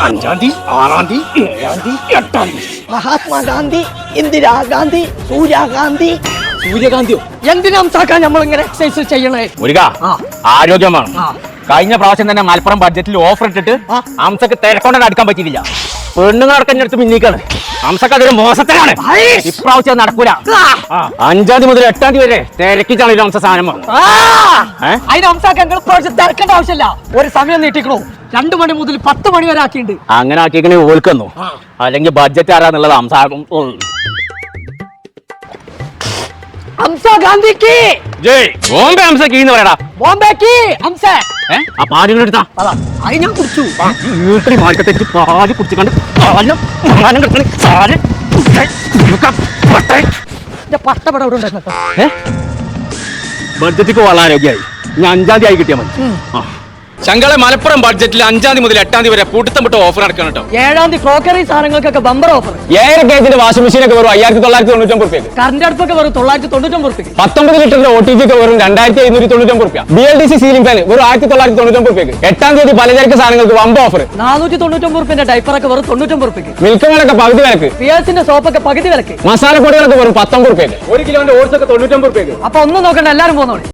അഞ്ചാം തീയതി, 6-ാം തീയതി, 7-ാം തീയതി, 8-ാം തീയതി. മഹാത്മാഗാന്ധി, ഇന്ദിരാഗാന്ധി, സൂര്യാഗാന്ധി. സൂര്യകാന്തിയോ? എന്തിനാ ഹംസാക്ക നമ്മളിങ്ങനെ എക്സസൈസ് ചെയ്യണേ? ആരോഗ്യം വേണം. കഴിഞ്ഞ പ്രാവശ്യം തന്നെ മലപ്പുറം ബഡ്ജറ്റിൽ ഓഫർ ഇട്ടിട്ട് ഹംസക്ക് തിരക്കൊണ്ടത് അടുക്കാൻ പറ്റിയില്ല. പെണ്ണുങ്ങളടക്കം അടുത്ത് മിന്നിക്കാണ്. ഹംസക്ക് അതൊരു മോശത്തിലാണ്. ഇപ്രാവശ്യം നടക്കൂല. 5-ാം തീയതി മുതൽ 8-ാം തീയതി വരെ തിരക്കിച്ചാണ് ഹംസ സാധനം. അതിന് ഹംസാക്ക തിരക്കേണ്ട ആവശ്യമില്ല. ഒരു സമയം നീട്ടിക്കണോ? 2 മണി മുതൽ 10 മണി വരെ ആക്കിണ്ട്. അങ്ങനെ ആക്കിക്കണേ ഓൽക്കുന്നു. അല്ലെങ്കിൽ ബഡ്ജറ്റ് ആരാന്നുള്ളത് ഹംസാകും. ഹംസാഗാന്ധിക്ക് ബോംബെ ഹംസക്ക് എന്ന് പറയടാ. ബോംബെക്ക് ഹംസ. ആ പാലുകൾ എടുത്താ അത് ഞാൻ കുടിച്ചു. വീട്ടിൽ മാർക്കത്തേക്ക് പാല് കുടിച്ചു കണ്ട് പട്ടപട ഇവിടെ ഉണ്ടായിരുന്നു. ബഡ്ജറ്റിക്ക് വളരെ ആരോഗ്യമായി. ഇനി 5-ാം തീയതി ആയി കിട്ടിയാൽ മതി. ശങ്കളെ മലപ്പുറം ബഡ്ജറ്റിൽ 5-ാം തീയതി മുതൽ 8-ാം തീയതി വരെ കൂട്ടത്തം വിട്ട് ഓഫർ നടക്കണം കേട്ടോ. 7-ാം തീയതി ക്രോക്കറി സാധനങ്ങൾക്കൊക്കെ ബമ്പർ ഓഫർ. 7 കേജിന്റെ വാഷിംഗ് മെഷീൻ ഒക്കെ വെറും 5999 രൂപയ്ക്ക്. കറണ്ട് അടുപ്പൊക്കെ വെറും 999 രൂപയ്ക്ക്. 19 ലിറ്ററിന്റെ OTG ഒക്കെ വെറും 2799 രൂപ. BLDC സീലിംഗ് ഫാൻ വെറും 1999 രൂപയ്ക്ക്. 8-ാം തീയതി പലചരക്ക് സാധനങ്ങൾക്ക് വമ്പ ഓഫർ. 499 രൂപന്റെ ഡൈപ്പറൊക്കെ വെറും 99 രൂപയ്ക്ക്. മിൽക്ക് മേളൊക്കെ പകുതി വിലക്ക്. പിയേഴ്സിന്റെ സോപ്പൊക്കെ പകുതി വിലക്ക്. മസാലപ്പൊടികളൊക്കെ വെറും 19 രൂപയ്ക്ക്. 1 കിലോന്റെ ഓട്സ് ഒക്കെ 99 രൂപയ്ക്ക്. അപ്പൊ ഒന്നും നോക്കണ്ട, എല്ലാരും പോന്നോളെ.